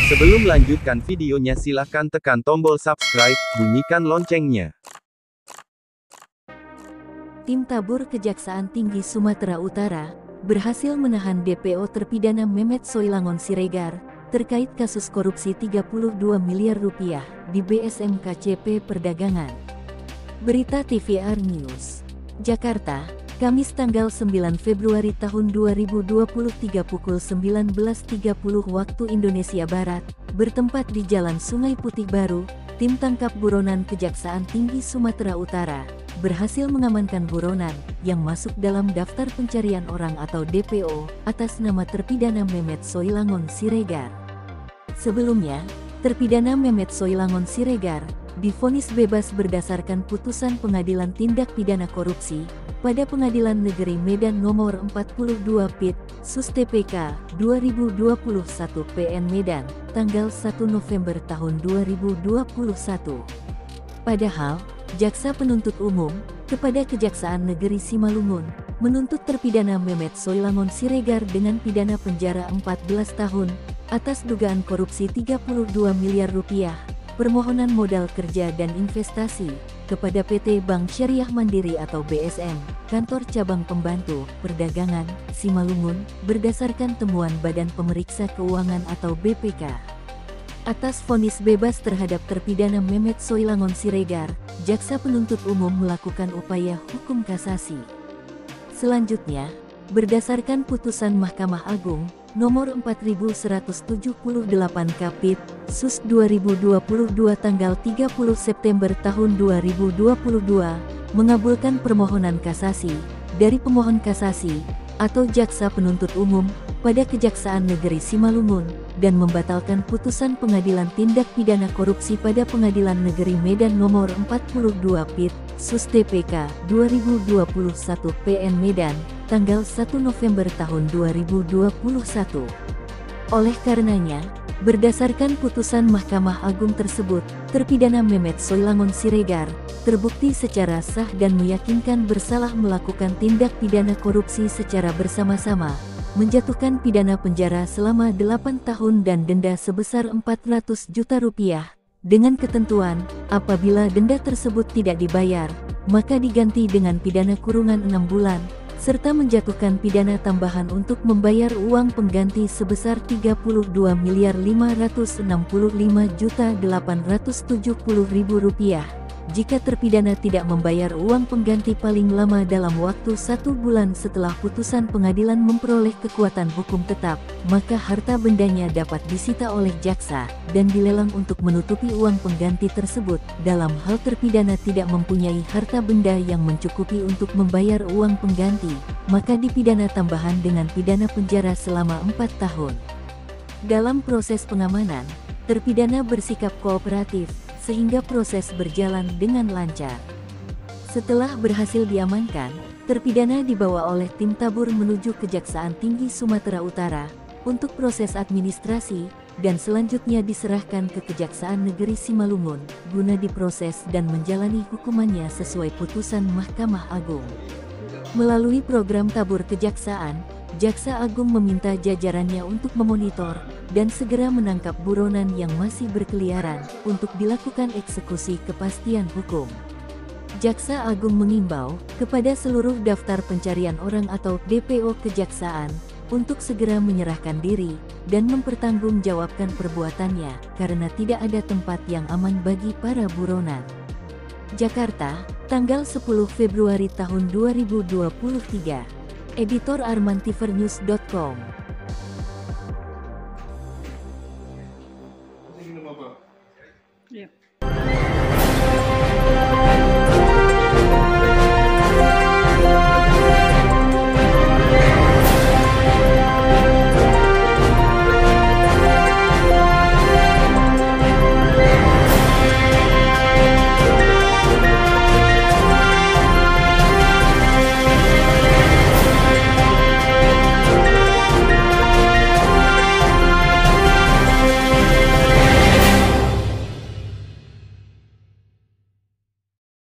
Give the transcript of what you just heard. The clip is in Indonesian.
Sebelum melanjutkan videonya silahkan tekan tombol subscribe, bunyikan loncengnya. Tim Tabur Kejaksaan Tinggi Sumatera Utara berhasil menahan DPO terpidana Mehmet Soilangon Siregar terkait kasus korupsi 32 miliar rupiah di BSMKCP Perdagangan. Berita TVR News, Jakarta, Kamis tanggal 9 Februari tahun 2023 pukul 19.30 waktu Indonesia Barat, bertempat di Jalan Sungai Putih Baru, tim tangkap buronan Kejaksaan Tinggi Sumatera Utara berhasil mengamankan buronan yang masuk dalam daftar pencarian orang atau DPO atas nama terpidana Mehmet Soilangon Siregar. Sebelumnya, terpidana Mehmet Soilangon Siregar divonis bebas berdasarkan putusan Pengadilan Tindak Pidana Korupsi pada Pengadilan Negeri Medan Nomor 42 PIT, Sus TPK 2021 PN Medan, tanggal 1 November tahun 2021. Padahal, Jaksa Penuntut Umum kepada Kejaksaan Negeri Simalungun menuntut terpidana Mehmet Soilangon Siregar dengan pidana penjara 14 tahun atas dugaan korupsi 32 miliar rupiah permohonan modal kerja dan investasi kepada PT Bank Syariah Mandiri atau BSM, Kantor Cabang Pembantu Perdagangan Simalungun, berdasarkan temuan Badan Pemeriksa Keuangan atau BPK. Atas vonis bebas terhadap terpidana Mehmet Soilangon Siregar, Jaksa Penuntut Umum melakukan upaya hukum kasasi. Selanjutnya, berdasarkan putusan Mahkamah Agung nomor 4178 Kapit, Sus 2022 tanggal 30 September tahun 2022, mengabulkan permohonan kasasi dari pemohon kasasi atau Jaksa Penuntut Umum pada Kejaksaan Negeri Simalungun dan membatalkan putusan Pengadilan Tindak Pidana Korupsi pada Pengadilan Negeri Medan Nomor 42 PIT, Sus TPK 2021 PN Medan, tanggal 1 November tahun 2021. Oleh karenanya, berdasarkan putusan Mahkamah Agung tersebut, terpidana Mehmet Soilangon Siregar terbukti secara sah dan meyakinkan bersalah melakukan tindak pidana korupsi secara bersama-sama, menjatuhkan pidana penjara selama 8 tahun dan denda sebesar 400 juta rupiah, dengan ketentuan, apabila denda tersebut tidak dibayar, maka diganti dengan pidana kurungan 6 bulan, serta menjatuhkan pidana tambahan untuk membayar uang pengganti sebesar 32.565.870.000 rupiah. Jika terpidana tidak membayar uang pengganti paling lama dalam waktu 1 bulan setelah putusan pengadilan memperoleh kekuatan hukum tetap, maka harta bendanya dapat disita oleh jaksa dan dilelang untuk menutupi uang pengganti tersebut. Dalam hal terpidana tidak mempunyai harta benda yang mencukupi untuk membayar uang pengganti, maka dipidana tambahan dengan pidana penjara selama 4 tahun. Dalam proses pengamanan, terpidana bersikap kooperatif, sehingga proses berjalan dengan lancar. Setelah berhasil diamankan, terpidana dibawa oleh tim tabur menuju Kejaksaan Tinggi Sumatera Utara untuk proses administrasi dan selanjutnya diserahkan ke Kejaksaan Negeri Simalungun guna diproses dan menjalani hukumannya sesuai putusan Mahkamah Agung. Melalui program tabur kejaksaan, Jaksa Agung meminta jajarannya untuk memonitor dan segera menangkap buronan yang masih berkeliaran untuk dilakukan eksekusi kepastian hukum. Jaksa Agung mengimbau kepada seluruh daftar pencarian orang atau DPO kejaksaan untuk segera menyerahkan diri dan mempertanggungjawabkan perbuatannya karena tidak ada tempat yang aman bagi para buronan. Jakarta, tanggal 10 Februari tahun 2023. Editor armantivernews.com. Iya.